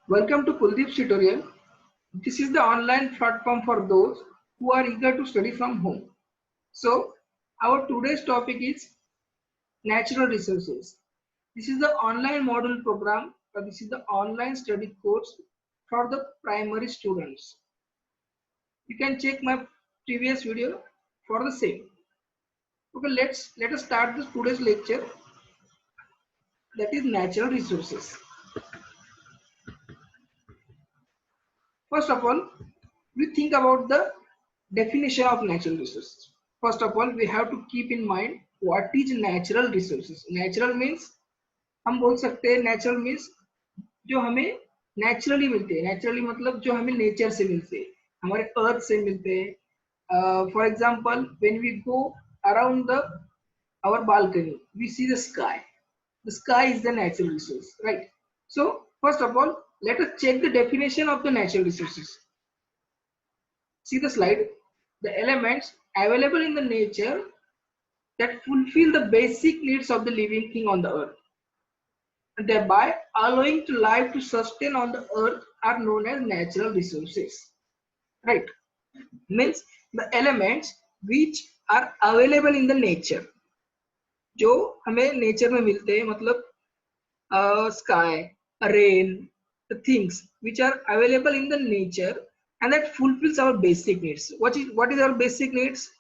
Welcome to Kuldeep's tutorial. This is the online platform for those who are eager to study from home. So, our today's topic is natural resources. This is the online module program, or this is the online study course for the primary students. You can check my previous video for the same. Okay, let us start this today's lecture, that is natural resources. First of all, we think about the definition of natural resources. First of all, we have to keep in mind what is natural resources. Natural means हम बोल सकते हैं natural means जो हमें naturally मिलते हैं. Naturally मतलब जो हमें nature से मिलते हैं, हमारे earth से मिलते हैं. For example, when we go around the our balcony, we see the sky. The sky is the natural resource, right? So first of all, let us check the definition of the natural resources. See the slide. The elements available in the nature that fulfill the basic needs of the living thing on the earth, thereby allowing to life to sustain on the earth, are known as natural resources. Right? Means the elements which are available in the nature. जो हमें nature में मिलते हैं, मतलब sky, rain, the things which are available in the nature and that fulfills our basic needs. What is our basic needs?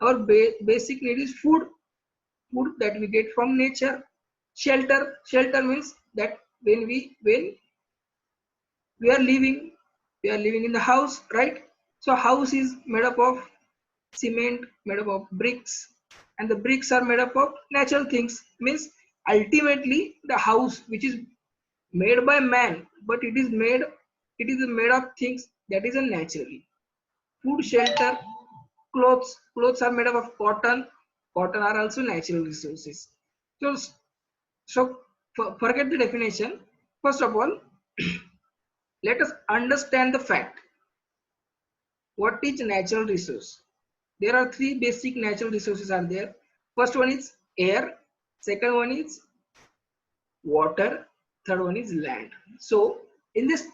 Our basic need is food that we get from nature. Shelter means that when we are living in the house, right? So house is made up of cement, made up of bricks, and the bricks are made up of natural things. Means ultimately the house which is made by man, but it is made of things that is naturally. Food, shelter, clothes are made up of cotton are also natural resources. So forget the definition. First of all, let us understand the fact. What is natural resource? There are three basic natural resources are there. First one is air, second one is water, third one is land. So in this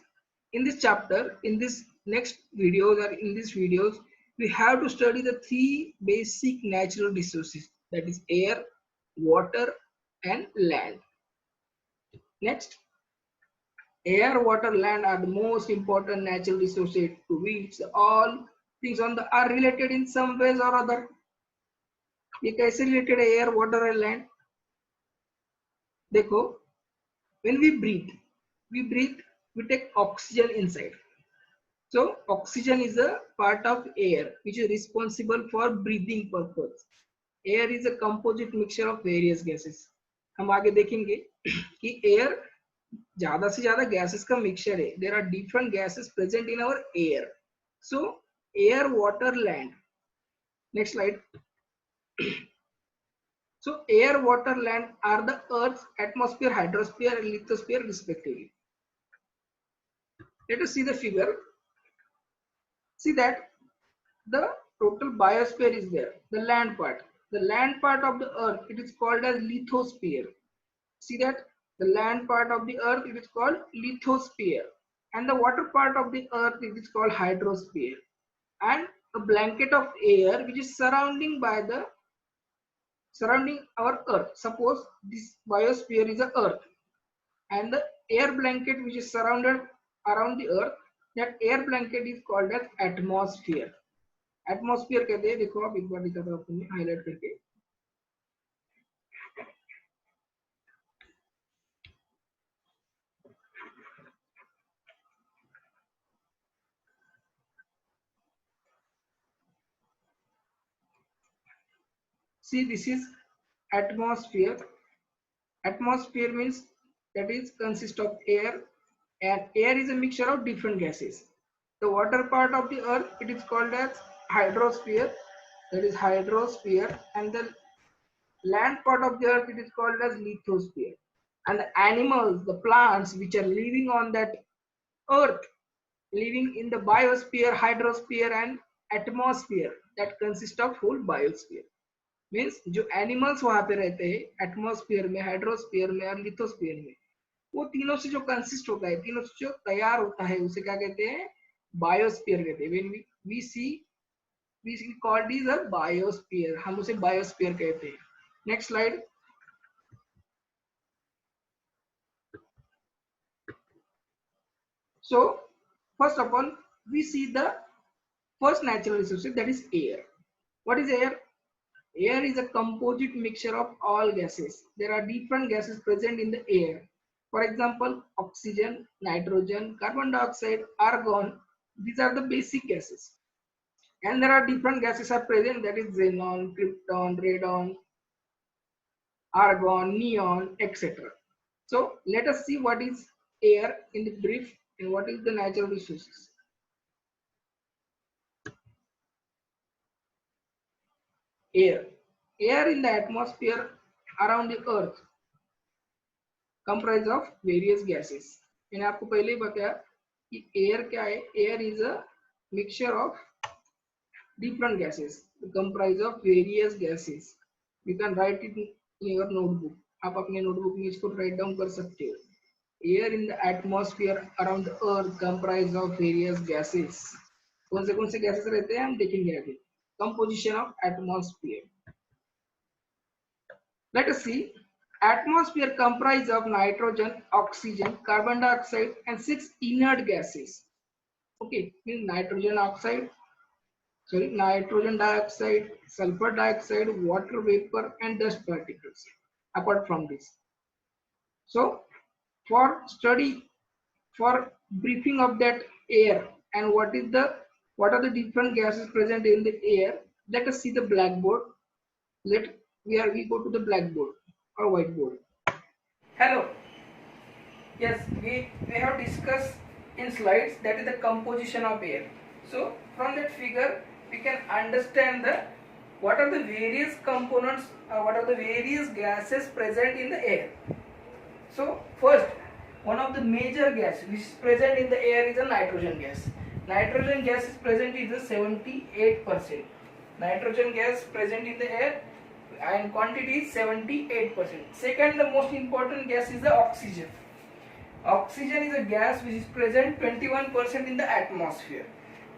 chapter, in this next videos or in these videos, we have to study the three basic natural resources, that is air, water, and land. Next, air, water, land are the most important natural resources to which all things on the are related in some ways or other. ये कैसे related है air, water and land? देखो, when we breathe, we take oxygen inside. So oxygen is a part of air which is responsible for breathing purpose. Air is a composite mixture of various gases. हम आगे देखेंगे कि air ज्यादा से ज्यादा gases का mixture है. There are different gases present in our air. So air, water, land. Next slide. So air, water, land are the Earth's atmosphere, hydrosphere, and lithosphere respectively. Let us see the figure. See that the total biosphere is there. The land part of the Earth, it is called as lithosphere. See that the land part of the Earth, it is called lithosphere, and the water part of the Earth, it is called hydrosphere, and a blanket of air which is surrounding our Earth. Suppose this biosphere is a Earth, and the air blanket which is surrounded around the Earth, that air blanket is called as atmosphere. Atmosphere कहते हैं. देखो आप एक बार दिखाता हूं आपको highlight करके. See, this is atmosphere. Atmosphere means that is consist of air, and air is a mixture of different gases. The water part of the Earth, it is called as hydrosphere. That is hydrosphere, and the land part of the Earth, it is called as lithosphere. And the animals, the plants which are living on that Earth, living in the biosphere, hydrosphere, and atmosphere, that consist of whole biosphere. Means जो animals वहां पे रहते हैं atmosphere में, hydrosphere में और lithosphere में, वो तीनों से जो कंसिस्ट होता है, तीनों से जो तैयार होता है, उसे क्या कहते हैं? बायोस्फीयर कहते हैं। When we see we called is a biosphere, हम उसे बायोस्फीयर कहते हैं। Next slide. So first of all, we see the first natural resource, that is air. What is air? Air is a composite mixture of all gases. There are different gases present in the air. For example, oxygen, nitrogen, carbon dioxide, argon. These are the basic gases. And there are different gases are present, that is xenon, krypton, radon, argon, neon, etc. So let us see what is air in the brief and what is the natural resources. Air. Air in the atmosphere around the earth comprise of various gases. मैंने आपको पहले ही बताया कि air क्या है? Air is a mixture of different gases, comprise of various gases. You can write it in your notebook. आप अपने notebook में इसको write down कर सकते हो. Air in the atmosphere around the earth comprise of various gases. कौन से gases रहते हैं हम देखेंगे आगे. Composition of atmosphere. Let us see. Atmosphere comprises of nitrogen, oxygen, carbon dioxide, and 6 inert gases. Okay, means nitrogen dioxide, sulfur dioxide, water vapor, and dust particles. Apart from this, so for study, for briefing of that air and what are the different gases present in the air, let us see the blackboard. We go to the blackboard or whiteboard. Hello. Yes, we have discussed in slides, that is the composition of air. So from that figure we can understand what are the various components or what are the various gases present in the air. So first, one of the major gas which is present in the air is a nitrogen gas. Nitrogen gas is present in the 78%. Nitrogen gas present in the air and quantity is 78%. Second, the most important gas is the oxygen. Oxygen is a gas which is present 21% in the atmosphere.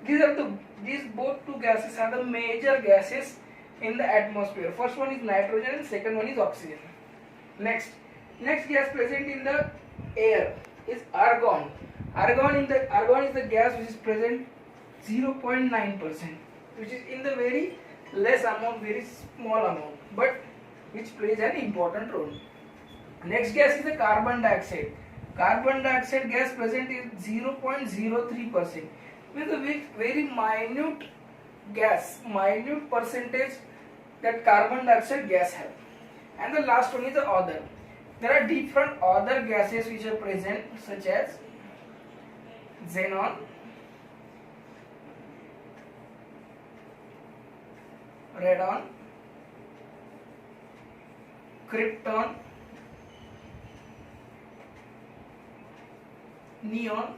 These both two gases are the major gases in the atmosphere. First one is nitrogen and second one is oxygen. Next gas present in the air is argon. Argon is the gas which is present 0.9%, which is in the very less amount, very small amount, but which plays an important role. Next gas is the carbon dioxide. Carbon dioxide gas present is 0.03%, with a very minute percentage that carbon dioxide gas have. And the last one is the other. There are different other gases which are present, such as xenon, radon, krypton, neon,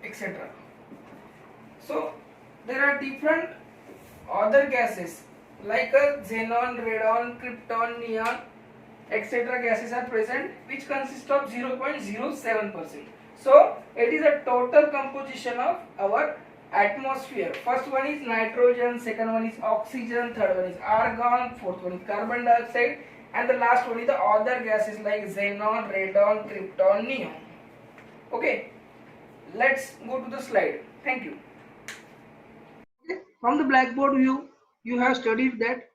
etc. So there are different other gases like xenon, radon, krypton, neon, etc. gases are present, which consist of 0.07%. So it is a total composition of our atmosphere. First one is nitrogen, second one is oxygen, third one is argon, fourth one is carbon dioxide, and the last one is the other gases like xenon, radon, krypton, neon. Okay, let's go to the slide. Thank you. Okay. From the blackboard view, you have studied that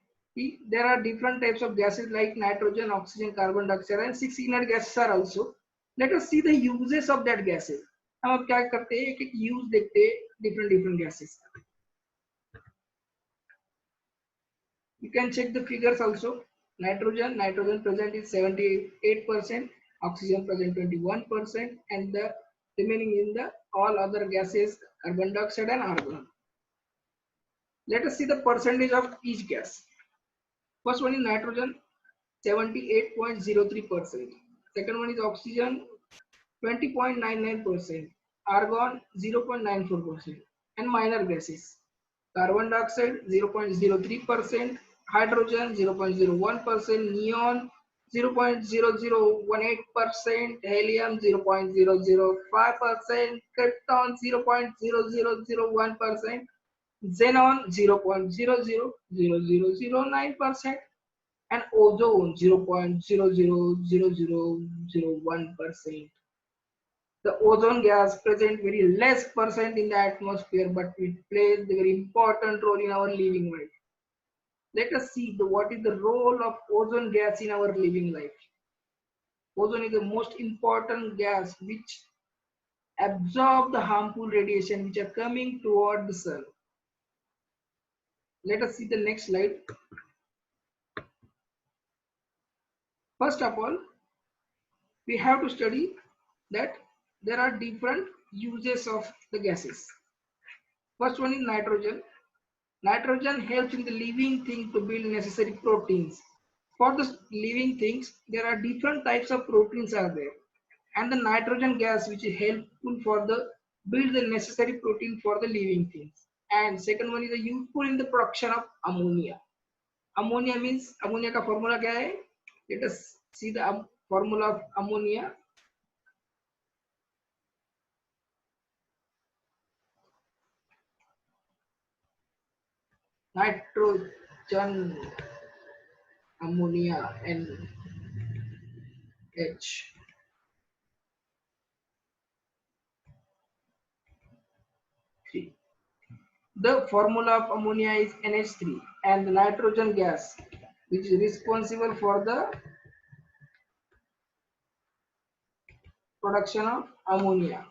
there are different types of gases like nitrogen, oxygen, carbon dioxide, and 6 inert gases are also. Let us see the uses of that gases. हम अब क्या करते हैं, एक use देखते हैं different gases. You can check the figures also. Nitrogen present is 78%, oxygen present 21%, and the remaining in the all other gases carbon dioxide and argon. Let us see the percentage of each gas. First one is nitrogen, 78.03%. Second one is oxygen, 20.99%. Argon, 0.94%. And minor gases. Carbon dioxide, 0.03%. hydrogen 0.01%, neon 0.0018%, helium 0.005%, krypton 0.0001%, xenon 0.000009%, and ozone 0.000001%. The ozone gas present very less percent in the atmosphere, but it plays a very important role in our living life. Let us see what is the role of ozone gas in our living life. Ozone is the most important gas which absorb the harmful radiation which are coming toward the sun. Let us see the next slide. First of all, we have to study that there are different uses of the gases. First one is nitrogen. Nitrogen helps in the living thing to build necessary proteins. For the living things, there are different types of proteins are there. And the nitrogen gas which is helpful for the build the necessary protein for the living things. And second one is useful in the production of ammonia. Ammonia means ammonia का formula क्या है? Let us see the formula of ammonia. Nitrogen, ammonia, NH. The formula of ammonia is NH3, and the nitrogen gas which is responsible for the production of ammonia.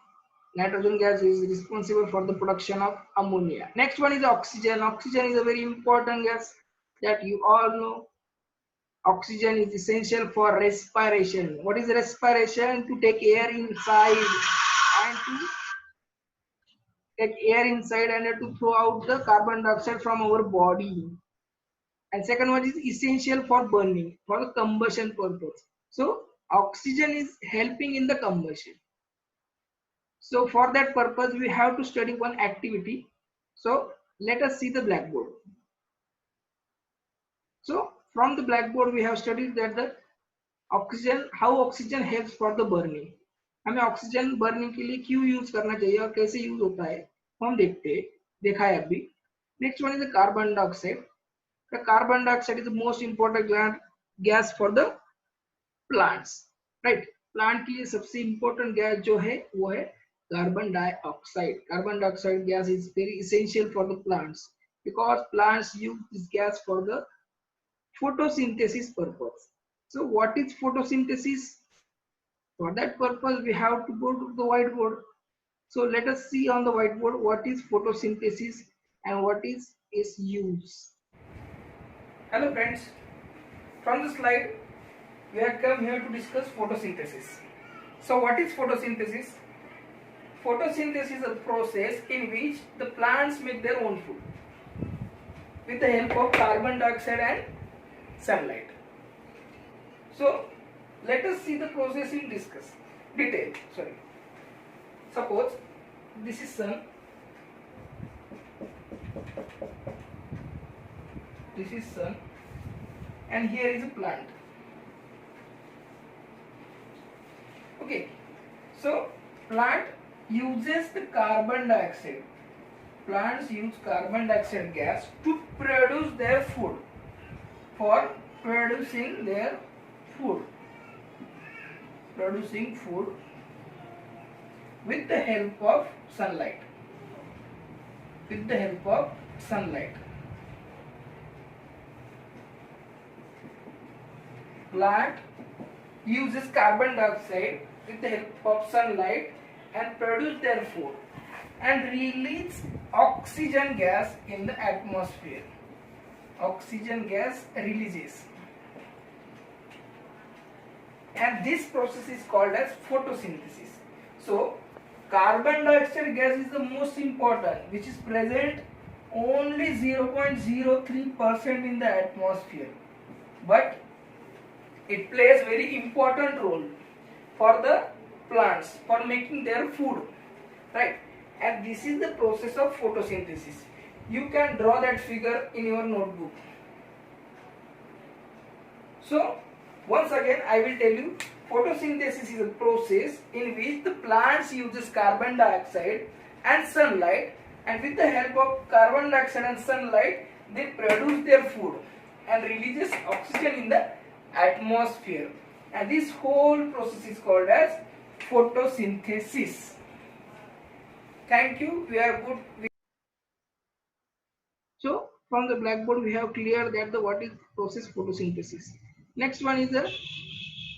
Nitrogen gas is responsible for the production of ammonia. Next one is oxygen. Oxygen is a very important gas that you all know. Oxygen is essential for respiration. What is respiration? To take air inside and to throw out the carbon dioxide from our body. And second one is essential for burning, for the combustion purpose. So oxygen is helping in the combustion. So for that purpose, we have to study one activity. So let us see the blackboard. So from the blackboard, we have studied that the oxygen, how oxygen helps for the burning. हमें oxygen burning के लिए क्यों use करना चाहिए और कैसे use होता है हम देखा है अभी. Next one is the carbon dioxide. The carbon dioxide is the most important gas for the plants, right? Plant के लिए सबसे important gas जो है वो है carbon dioxide. Carbon dioxide gas is very essential for the plants because plants use this gas for the photosynthesis purpose. So what is photosynthesis? For that purpose we have to go to the whiteboard. So let us see on the whiteboard what is photosynthesis and what is its use. Hello friends, from the slide we have come here to discuss photosynthesis. So what is photosynthesis? Photosynthesis is a process in which the plants make their own food with the help of carbon dioxide and sunlight. So let us see the process in detail. Suppose this is sun. This is sun and here is a plant. Okay, so plant uses the carbon dioxide. Plants use carbon dioxide gas to produce their food. For producing their food, with the help of sunlight. Plant uses carbon dioxide with the help of sunlight and produce their food and release oxygen gas in the atmosphere. Oxygen gas releases, and this process is called as photosynthesis. So carbon dioxide gas is the most important, which is present only 0.03% in the atmosphere, but it plays very important role for the plants for making their food, right? And this is the process of photosynthesis. You can draw that figure in your notebook. So once again I will tell you, photosynthesis is a process in which the plants uses carbon dioxide and sunlight, and with the help of carbon dioxide and sunlight they produce their food and releases oxygen in the atmosphere, and this whole process is called as photosynthesis. Thank you. We are good. So from the blackboard we have cleared that the what is process photosynthesis. Next one is the,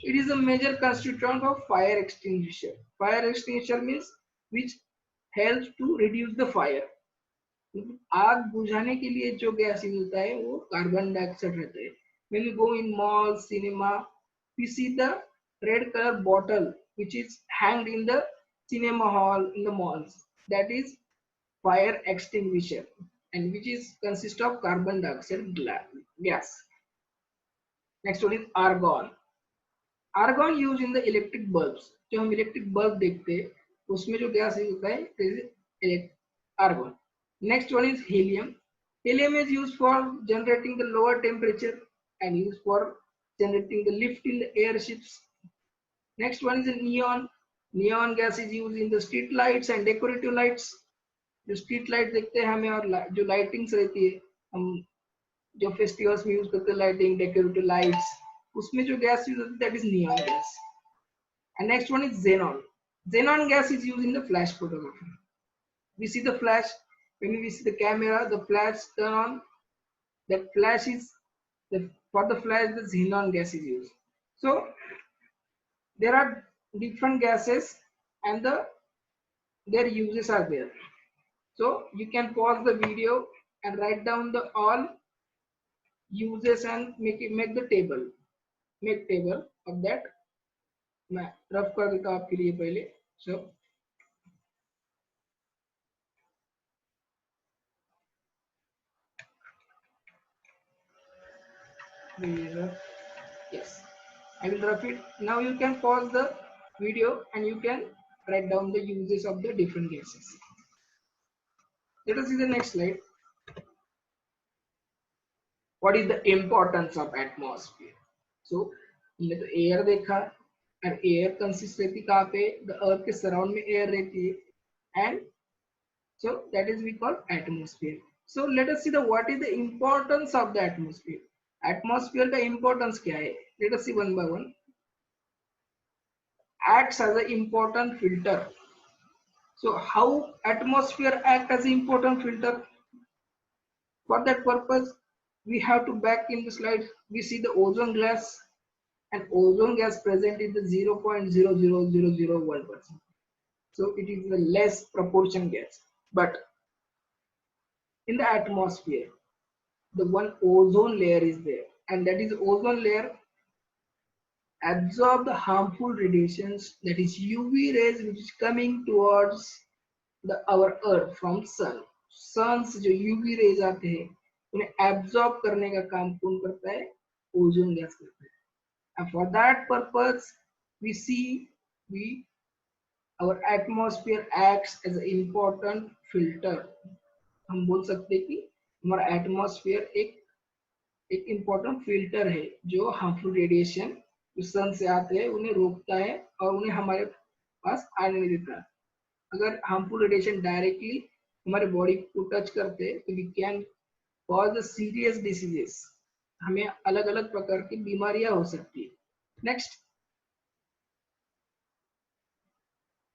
it is a major constituent of fire extinguisher. Fire extinguisher means which helps to reduce the fire. आग बुझाने के लिए जो gas use होता है वो carbon dioxide रहता है. When you go in mall, cinema, we see the red color bottle which is hanged in the cinema hall in the malls. That is fire extinguisher, and which is consist of carbon dioxide gas. Next one is argon. Argon used in the electric bulbs. जो हम electric bulb देखते हैं उसमें जो gas use होता है argon. Next one is helium. Helium is used for generating the lower temperature and used for generating the lift in the airships. Next one is a neon. Neon gas is used in the street lights and decorative lights. जो street light देखते हैं हमें और जो lightings रहती है हम जो फेस्टिवल्स में यूज करते हैं लाइटिंग डेकोरेटिव लाइट्स उसमें जो गैस यूज होती है that is neon gas. And next one is xenon. Xenon gas is used in the flash photography. We see the flash when we see the camera, the flash turn on. That flash is for the flash the xenon gas is used. So there are different gases and their uses are there. So you can pause the video and write down the all uses and make the table. Make table of that. मैं rough कर देता हूँ आपके लिए पहले. So yes, I will rough it. Now you can pause the video and you can write down the uses of the different gases. Let us see the next slide. What is the importance of atmosphere? So हमने तो air देखा, and air consists रहती कहाँ पे? The earth के surround में air रहती है, and so that is we call atmosphere. So let us see the what is the importance of the atmosphere. Atmosphere का importance क्या है? Let us see one by one. Acts as an important filter. So how atmosphere act as an important filter? For that purpose, we have to back in the slide. We see the ozone gas, and ozone gas present in the 0.00001%. So it is the less proportion gas. But in the atmosphere, the one ozone layer is there, and that is ozone layer absorb the harmful radiations, that is UV rays which is coming towards our earth from sun. sun से जो UV rays आते हैं उन्हें absorb करने का काम कौन करता है? ओजोन गैस करता है. And for that purpose we our atmosphere acts as an important filter. हम बोल सकते हैं कि हमारा एटमॉस्फेयर एक इम्पोर्टेंट फिल्टर है जो हार्मफुल रेडिएशन जो सन से आते हैं उन्हें रोकता है और उन्हें हमारे पास आने नहीं देता. अगर हार्मफुल रेडिएशन डायरेक्टली हमारे बॉडी को टच करते हैं तो we can cause the serious diseases. हमें अलग अलग प्रकार की बीमारियां हो सकती है. Next,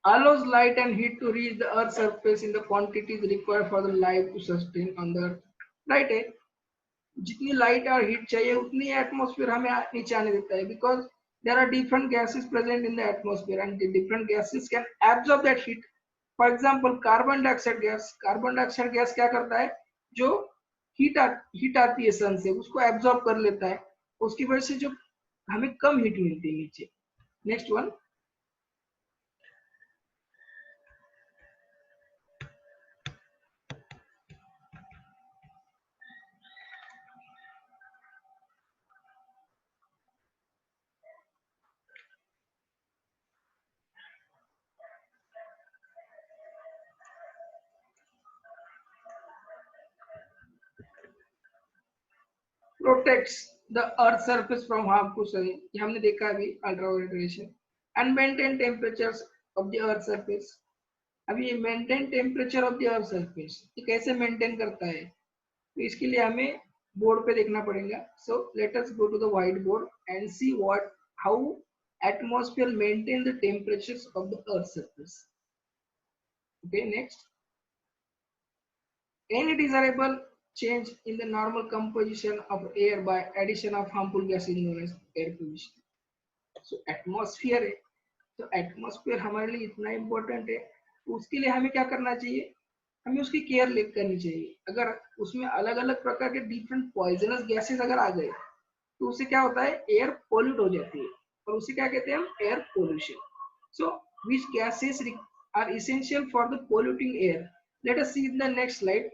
allows light and heat to reach the earth's surface in the quantities required for the life to sustain on the earth. Right है, जितनी लाइट और हीट चाहिए उतनी एटमॉस्फेयर हमें नीचे आने देता है. Because there are different gases present in the atmosphere and the different gases can absorb that heat. For example, carbon dioxide gas. Carbon dioxide gas क्या करता है? जो हीट आती है सन से उसको एब्जॉर्ब कर लेता है, उसकी वजह से जो हमें कम हीट मिलती है नीचे. Next one, protects the earth surface from harmful sun, ये हमने देखा अभी ultraviolet radiation, and maintain temperatures of the earth surface. अभी ये maintain temperature of the earth surface ये कैसे maintain करता है, तो इसके लिए हमें बोर्ड पे देखना पड़ेगा. So let us go to the whiteboard and see what how atmosphere maintain the temperatures of the earth surface. Okay, next. Any desirable change in the normal composition of air by addition of harmful gases known as air pollution. So atmosphere है, तो atmosphere हमारे लिए इतना important है, तो उसके लिए हमें क्या करना चाहिए, हमें उसकी केयर करनी चाहिए. अगर उसमें अलग अलग प्रकार के डिफरेंट पॉइजनस गैसेस अगर आ गए तो उससे क्या होता है, एयर पोल्यूट हो जाती है, और उसे क्या कहते हैं हम, air pollution. So which gases are essential for the polluting air. Let us see in the next slide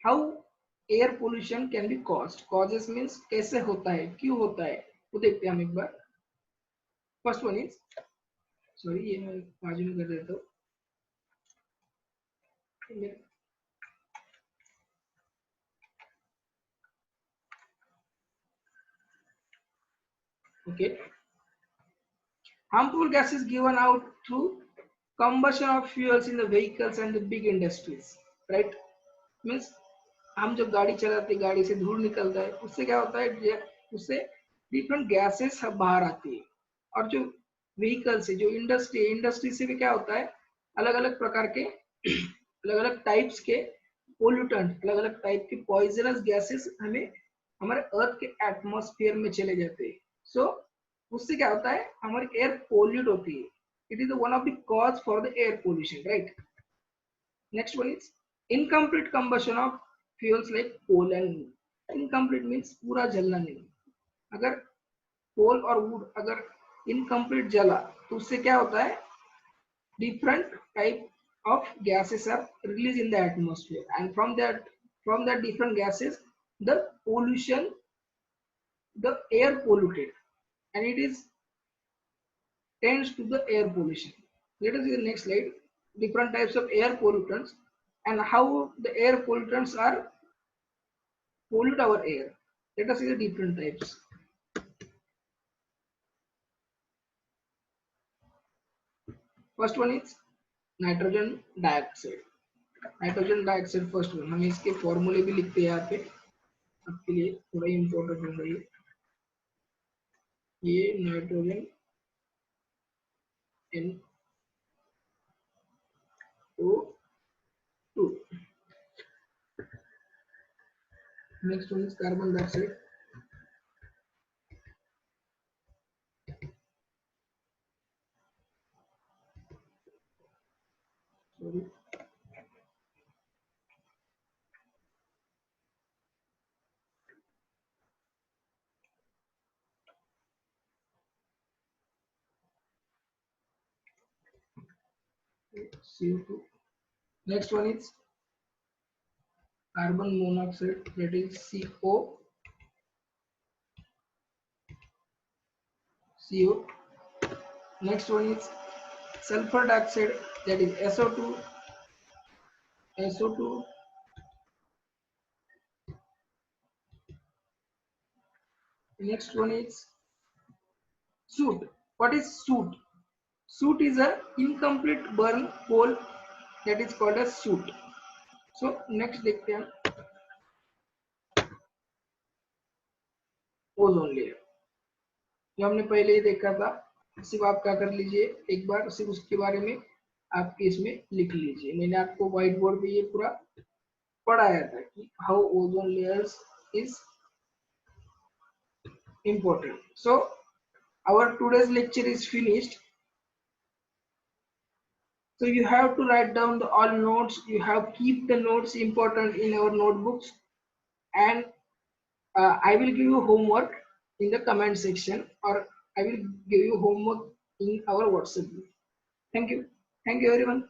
how air pollution can be caused. Causes means कैसे होता है, क्यों होता है, वो देखते हैं हम एक बार. फर्स्ट वन इज, सॉरी ये मैं बाजू में कर देता हूँ. Okay, harmful gases given out through combustion of fuels in the vehicles and the big industries, right? Means हम जब गाड़ी चलाते हैं, गाड़ी से धूल निकलता है, उससे क्या होता है, उससे डिफरेंट गैसेस बाहर आती है. और जो व्हीकल से, जो इंडस्ट्री से भी क्या होता है, अलग अलग प्रकार के अलग अलग टाइप्स के पोल्यूटेंट, अलग अलग टाइप के पॉइजनस गैसेस हमें हमारे अर्थ के एटमॉस्फेयर में चले जाते हैं. सो उससे क्या होता है, हमारी एयर पोल्यूट होती है. It is one of the cause for the air pollution, right. Next one is incomplete combustion of fuels like coal and wood. Incomplete means पूरा जलना नहीं. अगर कोल और वुड अगर इनकम्प्लीट जला तो उससे क्या होता है, different type of gases are released in the atmosphere, and from that different gases the pollution, the air polluted, and it is tends to the air pollution. Let us see the next slide, different types of air pollutants and how the air pollutants are pollute our air. Let us see the different types. First one is nitrogen dioxide. Nitrogen dioxide first one, हम इसके फॉर्मूले भी लिखते हैं यहाँ पे, आपके लिए थोड़ा इम्पोर्टेंट हो रही है. ये nitrogen NO2. Next one is carbon dioxide. Sorry, CO2. Next one is carbon monoxide, that is CO. Next one is sulfur dioxide, that is SO2. Next one is soot. What is soot? Soot is a incomplete burn coal, that is called as soot. So next देखते हैं ozone layer, जो हमने पहले ही देखा था. सिर्फ आप क्या कर लीजिए, एक बार सिर्फ उसके बारे में आपके इसमें लिख लीजिए. मैंने आपको व्हाइट बोर्ड पे ये पूरा पढ़ाया था कि how ozone layers is important. So our today's lecture is finished. So you have to write down the all notes. You have keep the notes important in our notebooks, and I will give you homework in the comment section, or I will give you homework in our WhatsApp group. Thank you everyone.